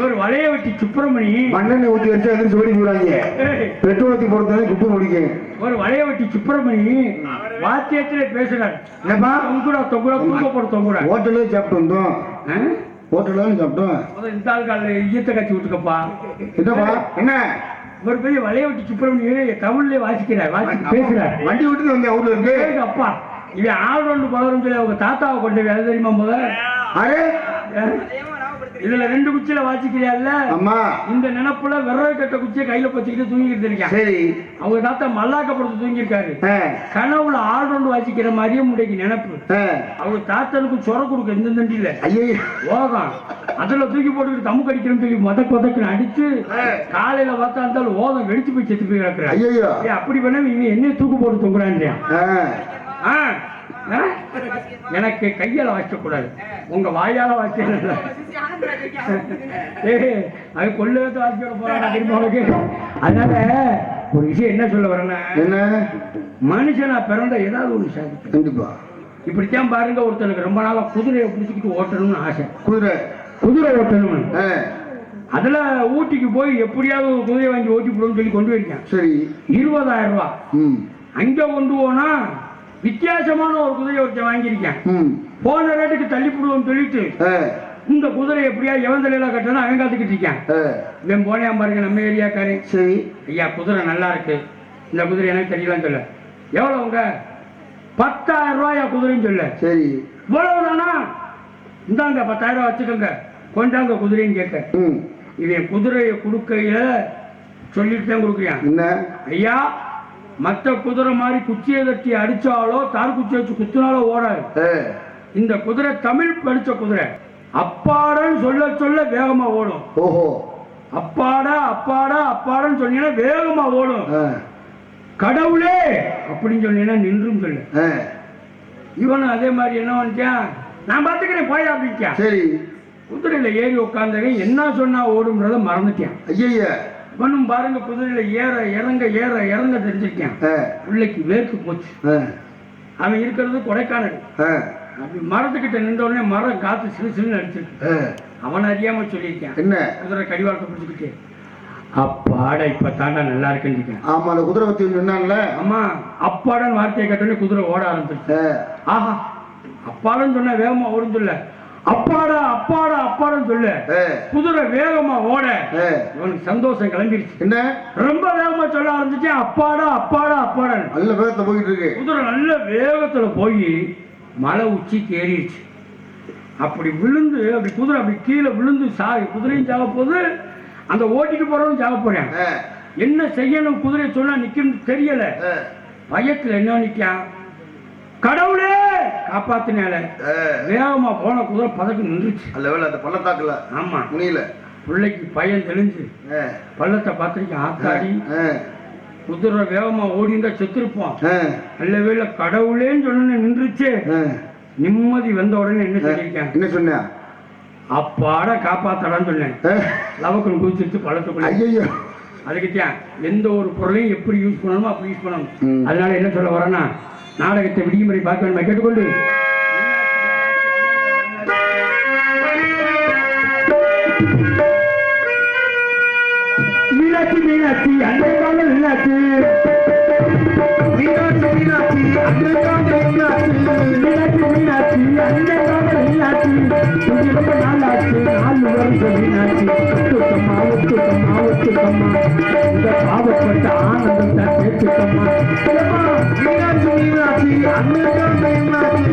ஒரு வளைய வெட்டி சுப்பிரமணி மண்ணெண்ணெய் ஊற்றி வச்சு அதில் சோடி போடுறாங்க. பெட்ரோல் ஊற்றி போடுறதாலே குப்பு முடிக்க. ஒரு வளைய வெட்டி சுப்பிரமணி வாத்தியத்திலே பேசுறாரு. என்னப்பா? தொங்குடா தொங்குடா தூக்க போட்டு தொங்குடா. ஹோட்டலே சாப்பிட்டு வந்தோம். ஹோட்டலே சாப்பிட்டோம். இந்த ஆள் காலில் ஈயத்தை கட்சி விட்டுக்கப்பா. என்னப்பா? என்ன ஒரு பெரிய வளைய வெட்டி சுப்பிரமணி தமிழ்லயே வாசிக்கிறார், வாசிச்சு பேசுறாரு. வண்டி விட்டு வந்தேன் ஊர்ல இருக்கு. அப்பா இவன் ஆள் ரெண்டு பலரும் சொல்லி அவங்க தாத்தாவை கொண்டு வேலை தெரியுமா? முதல் அரே இதுல ரெண்டு குச்சியில வாசிக்கிறியால? அம்மா, இந்த நினைப்புல விரல் கட்ட குச்சியை கையில பச்சுக்கிட்டு தூங்கிட்டு இருக்கான். சரி, அவங்க தாத்தா மல்லாக்கப்படுத்து தூங்கியிருக்காரு. கனவுல ஆள் ரெண்டு வாசிக்கிற மாதிரியே முடைக்கு நினைப்பு. அவங்க தாத்தனுக்கு சொர கொடுக்க இந்த தண்டியில ஓகம் அதுல தூக்கி போட்டுக்கிட்டு தம்மு கடிக்கிறேன்னு சொல்லி கொதக்குன்னு அடிச்சு காலையில பார்த்தா இருந்தாலும் ஓகம் வெடிச்சு போய் செத்து போய் கிடக்குறேன். ஐயோ, அப்படி பண்ண இவன் என்னைய தூக்கு போட்டு தூங்குறான். எனக்கு கையால வாசிக்க கூடாது, உங்க வாயால வாசிக்க. அது கொள்ளத்தை வாசிக்க போறாங்க. அதனால ஒரு விஷயம் என்ன சொல்ல வரேன்னா, என்ன மனுஷனா பிறந்த ஏதாவது ஒரு சாதிக்கும். கண்டிப்பா இப்படித்தான் பாருங்க, ஒருத்தனுக்கு ரொம்ப நாளா குதிரையை பிடிச்சிக்கிட்டு ஓட்டணும்னு ஆசை. குதிரை ஓட்டணும். அதுல ஊட்டிக்கு போய் எப்படியாவது ஒரு குதிரை வாங்கி ஓட்டி போடணும்னு சொல்லி கொண்டு போயிருக்கேன். சரி, 20,000 ரூபாய். அங்க கொண்டு போனா வித்தியாசமான ஒரு குதிரை ஒருத்தன் வாங்கியிருக்கேன். போன ரேட்டுக்கு தள்ளி போடுவோம்னு சொல்லிட்டு இந்த குதிரை எப்படியா எவன் தலையில கட்டணும் அவன் காத்துக்கிட்டு இருக்கேன். இவன் போனேன் பாருங்க, நம்ம ஏரியாக்காரன். சரி ஐயா, குதிரை நல்லா இருக்கு, இந்த குதிரை எனக்கு தெரியலான்னு சொல்ல. எவ்வளவுங்க? 10,000 ரூபாயா குதிரைன்னு சொல்ல. சரி, இவ்வளவுதானா? இந்தாங்க 10,000 ரூபாய் வச்சுக்கோங்க, கொண்டாங்க குதிரைன்னு கேட்க. இவன் குதிரையை கொடுக்கையில சொல்லிட்டு தான் கொடுக்குறான். என்ன ஐயா, மற்ற குதிரை மாதிரி குச்சியை தட்டி அடிச்சாலோ தார் குச்சி வச்சு குத்தினாலோ ஓடாது. இந்த குதிரை தமிழ் படிச்ச குதிரை. அப்பாடன்னு சொல்ல சொல்ல வேகமா ஓடும். ஓஹோ, அப்பாடா அப்பாடா அப்பாடன்னு சொன்னீங்கன்னா வேகமா ஓடும். கடவுளே அப்படின்னு சொன்னீங்கன்னா நின்றும் சொல்லு. இவனும் அதே மாதிரி என்ன பண்ணிட்டான், நான் பார்த்துக்கிறேன் போய் அப்படின்ட்டான். சரி, குதிரையில ஏறி உட்காந்தவன் என்ன சொன்னா ஓடும்ன்றத மறந்துட்டான். ஐயா, இவனும் பாருங்க குதிரையில ஏற இறங்க தெரிஞ்சிருக்கான். பிள்ளைக்கு வேர்த்து போச்சு. அவன் இருக்கிறது கொடைக்கானல். அப்படி மரத்துக்கிட்ட நின்ற உடனே மரம் காத்து சிறு சிறுன்னு அடிச்சிருக்கு. அவன் அறியாம சொல்லியிருக்கேன், என்ன குதிரை கடிவாளத்தை பிடிச்சிக்கிட்டு அப்பாட இப்ப தாண்டா நல்லா இருக்குன்னு. ஆமா, அந்த குதிரை பத்தி சொன்னான்ல. ஆமா, அப்பாடான்னு வார்த்தையை கேட்டோடனே குதிரை ஓட ஆரம்பிச்சிருச்சு. ஆஹா, அப்பாடன்னு சொன்ன வேகமா ஓடும் சொல்ல, அப்பாடா அப்பாடா அப்பாடன்னு சொல்ல குதிரை வேகமா ஓட இவனுக்கு சந்தோஷம் கிளம்பிருச்சு. என்ன ரொம்ப வேகமா சொல்ல ஆரம்பிச்சு, அப்பாடா அப்பாடா அப்பாடா நல்ல வேகத்துல போயிட்டு இருக்கு. குதிரை நல்ல வேகத்துல போய் மலை உச்சிக்கு ஏறிடுச்சு. அப்படி விழுந்து அப்படி குதிரை அப்படி கீழே விழுந்து குதிரையும் சாக போகுது, அந்த ஓட்டிட்டு போறவனும் சாக போறேன். என்ன செய்யணும், குதிரையை சொன்னா நிக்கணும் தெரியல. பயத்துல என்ன நிக்கான், கடவுளே காப்பாத்தினால வேகமா போன குதிரை பதக்கு நின்றுச்சு. அந்த பள்ளத்தாக்குல ஆமா முனியில பிள்ளைக்கு பையன் தெளிஞ்சு பள்ளத்தை பார்த்திருக்கேன். ஆத்தாடி குதிரை வேகமா ஓடி இருந்தா செத்துருப்பான். நல்ல வேளை கடவுளேன்னு சொன்ன நின்றுச்சு. நிம்மதி வந்த உடனே என்ன சொல்லியிருக்கேன், என்ன சொன்ன, அப்பாட காப்பாத்தடான்னு சொன்னேன். லவக்குன்னு குதிச்சிருச்சு பள்ளத்துக்குள்ள. ஐயோ, அதுக்குத்தான் எந்த ஒரு பொருளையும் எப்படி யூஸ் பண்ணணுமோ அப்படி யூஸ் பண்ணணும். அதனால என்ன சொல்ல வரேன்னா, நாடகத்தை விடியுமுறை பார்க்க வேண்டும் கேட்டுக்கொண்டு மீனாட்சி மீனாட்சி அன்னை கால மீனாட்சி, மீனாட்சி மீனாட்சி அன்னை கால மீனாட்சி, மீனாட்சி மீனாட்சி அன்னை கால மீனாட்சி, ரொம்ப நாளாச்சு 4 வருஷம் மீனாட்சி. ஒத்துக்கம்மா ஒத்துக்கம்மா ஒத்துக்கம்மா, இந்த பாவப்பட்ட ஆனந்தம் தான் சேர்த்துக்கம்மா. மீனாட்சி மீனாட்சி அன்னை கால மீனாட்சி.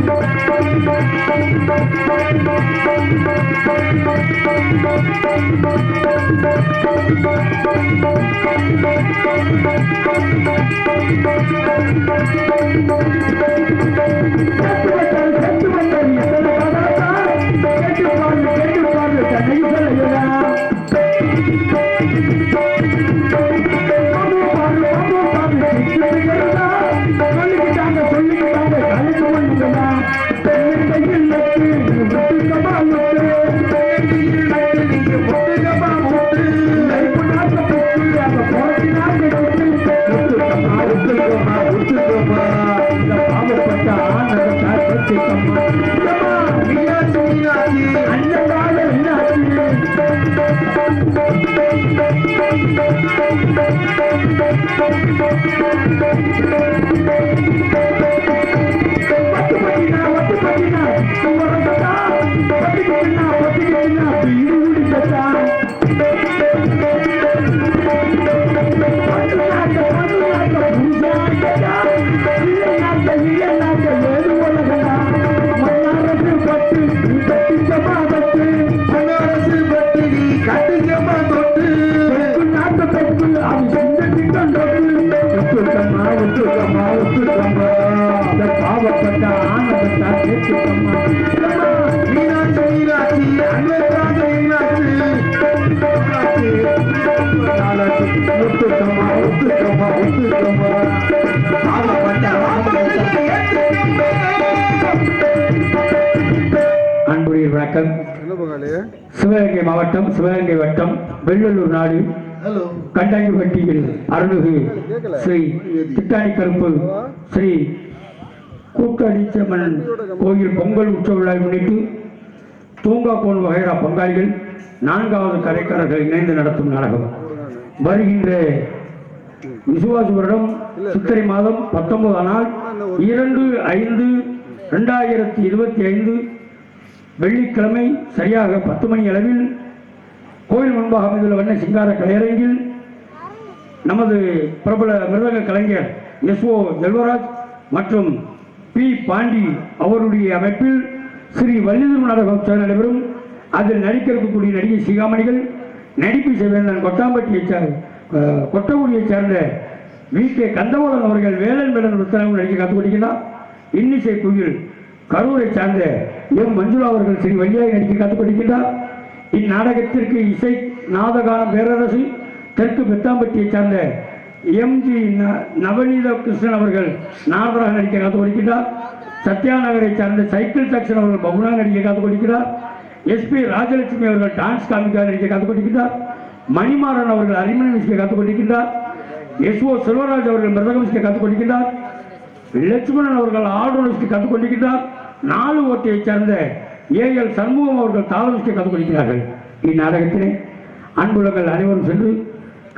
அன்புடைய வணக்கம். சிவகங்கை மாவட்டம், சிவகங்கை வட்டம், வெள்ளலூர் நாடு, கண்டாங்கிப்பட்டியில் அருள்மிகு ஸ்ரீ திட்டாணி கருப்பு ஸ்ரீ கூட்டடிச்சம்மன் கோயில் பொங்கல் உற்சவ விழாவை முன்னிட்டு தூங்காக்கோன் வகைரா பங்காளிகள் 4வது கலைக்காரர்கள் இணைந்து நடத்தும் நாடகம். வருகின்ற விசுவாசி வருடம் சித்திரை மாதம் 19ஆம் நாள் 2/5/2025 வெள்ளிக்கிழமை சரியாக 10 மணி அளவில் கோயில் முன்பாக அமைந்துள்ள வண்ண சிங்கார கலையரங்கில் நமது பிரபல மிருதங்க கலைஞர் எஸ்.ஓ. செல்வராஜ் மற்றும் பி. பாண்டி அவருடைய அமைப்பில் ஸ்ரீ வள்ளிதர் நாடகம் நடைபெறும். அதில் நடிக்க இருக்கக்கூடிய நடிகை சிகாமணிகள், நடிப்பு செய்வேந்தன் கொட்டகுடியை சேர்ந்த வி.கே. கந்தவளன் அவர்கள் வேலன் வேலன் புத்தகம் நடிக்க கற்றுக்கொடுக்கிறார். இன்னிசை குயில் கரூரை சார்ந்த எம். மஞ்சுளா அவர்கள் ஸ்ரீ வள்ளியாய் நடிக்க கற்றுக்கொடுக்கிறார். இந்நாடகத்திற்கு இசை நாதகான பேரரசு தெற்கு பெத்தாம்பட்டியை சார்ந்த எம்.ஜி. நவநீத கிருஷ்ணன் அவர்கள் நாரதராக நடிக்க கற்றுக்கொடுக்கிறார். சத்யாநகரை சார்ந்த சைக்கிள் டாக்ஸன் அவர்கள் பகுனா நடிக்க கற்றுக்கொடுக்கிறார். எஸ்.பி. ராஜலட்சுமி அவர்கள் டான்ஸ் காமிக்கா நடிக்க கற்றுக்கொடுக்கிறார். மணிமாறன் அவர்கள் அறிமுகம் மிசிக்க கற்றுக்கொடுக்கிறார். எஸ்.ஓ. செல்வராஜ் அவர்கள் மிருதகம் மிசிக்க கற்றுக்கொடுக்கிறார். லட்சுமணன் அவர்கள் ஆர்டோனிஸ்க்கு கற்றுக்கொண்டிருக்கிறார். 4 ஓட்டியை சேர்ந்த ஏஎல் சண்முகம் அவர்கள் தாளமிக்க கதை கொடுக்கிறார்கள். இந்நாடகத்திலே அன்புலங்கள் அனைவரும் சென்று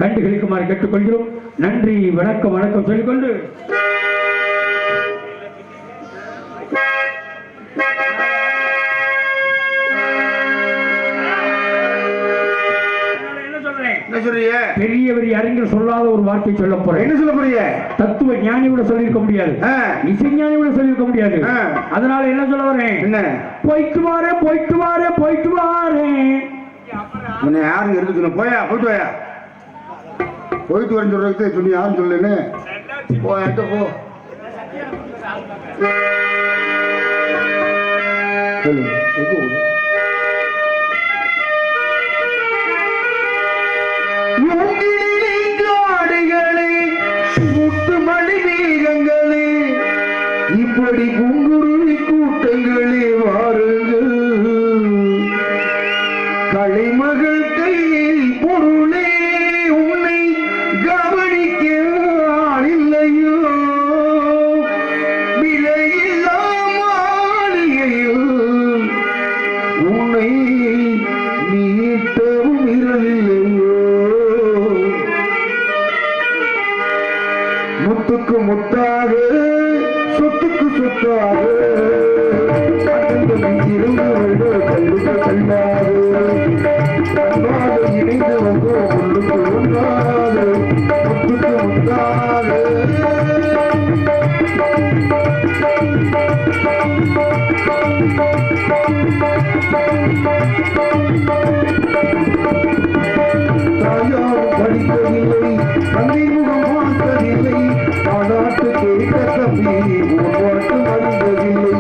கண்டுகளிக்குமாறு கேட்டுக்கொள்கிறோம். நன்றி, வணக்கம் வணக்கம் சொல்லிக்கொண்டு பெரியவர் அறிஞர் சொல்லாத ஒரு வார்த்தை சொல்ல போறேன். என்ன சொல்ல போறீங்க? தத்துவ ஞானி கூட சொல்லியிருக்க முடியாது, இசைஞானி கூட சொல்லியிருக்க முடியாது. அதனால என்ன சொல்ல வரேன்? என்ன? போயிட்டு வாரேன் போயிட்டு வாரேன் போயிட்டு வாரேன். யாரும் இருக்கு? போயா போயிட்டு வாயா, போயிட்டு வரேன்னு சொல்றதுக்கு சொல்லி யாரும் சொல்லு. போயாட்ட போ காடுகளே, முத்து மணி மேகங்களே, இப்படி குங்குருவி கூட்டங்களே வாருங்கள். கலைமகள் கையில் பொருளே, உன்னை கவனிக்க ஆளில்லையோ, விலையில்லா மாளிகையோ, உன்னை நீட்டவும் இரவில்லையோ. முத்துக்கு முத்தாக, சொத்துக்கு சொத்தாக, இணைந்து வந்து ஒன்றுக்கு ஒன்றாக, முத்துக்கு முத்தாக. தாயாரும் படிக்கவில்லை, தந்தை முகம் பார்த்ததில்லை, தானாட்டு கேட்க தம்பி உருவாட்டு அறிந்ததில்லை.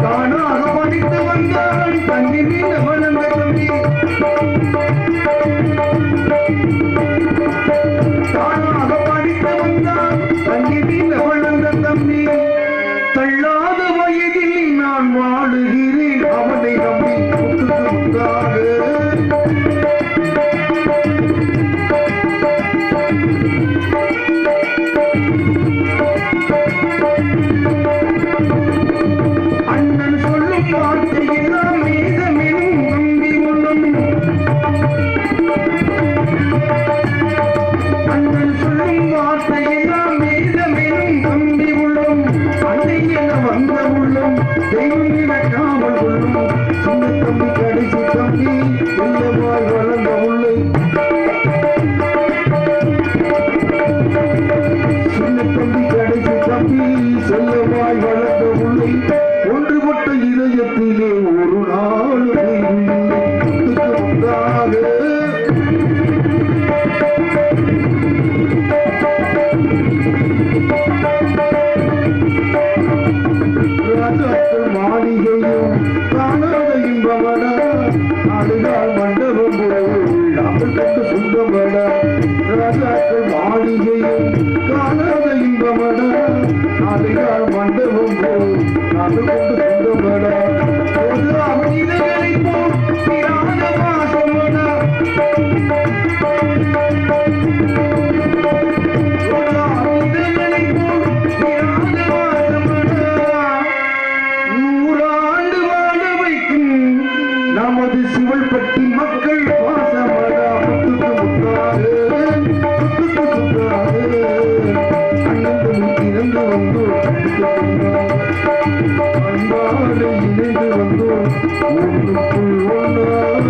தானாக படித்து வந்தால் தண்ணி மீது வளர்ந்த தம்பி, தானாக படித்து வந்தால் தண்ணி மீது வளர்ந்த தம்பி. தள்ளாத வயதில் நான் வாழுகிறேன் அவனை நம்பி, முத்துக்கு முத்தாக. அண்ணன் சொல்லும் வார்த்தையெல்லாம் வேதமெனும் நம்பி உள்ளம், அண்ணன் சொல்லும் வார்த்தையெல்லாம் வேதமெனும் நம்பி உள்ளம். அன்னை என வந்த உள்ளம், தெய்வம் என காவல் உள்ளம். சின்ன தம்பி கடைசி தம்பி, உள்ளவாய் வளர்ந்த உள்ளை. சின்ன தம்பி கடைசி தம்பி, செல்லவாய் வளர்ந்த உள்ளை. ஒன்றுபட்ட இதயத்திலே ஒரு நாள் உண்டாக. ராஜாக்கள் மாளிகையும் காணாத இன்பமட, நாடுகால் மண்டபம் போல் நாங்கள் கொண்டு சொந்தமட. ராஜாக்கள் மாளிகையும் காணாத இன்பமட, நாடுகால் மண்டபம் போல் நாங்கள் கொண்டு சொந்தமட. ஒரு அமிதங்களை போல் திராத வாசமட, ஒரு அமிதங்களை போல் திராத வாசமட. 100 ஆண்டு வாழ வைக்கும் நமது சிவல்பட்டி மக்கள் பாசமடா. முத்துக்கு முத்தாக, சுத்துக்கு சுத்தாக, அண்ணன் இறந்து வந்தோம் அன்பாடு இணைந்து வந்தோம் ஒன்றுக்குள் ஒன்றாக.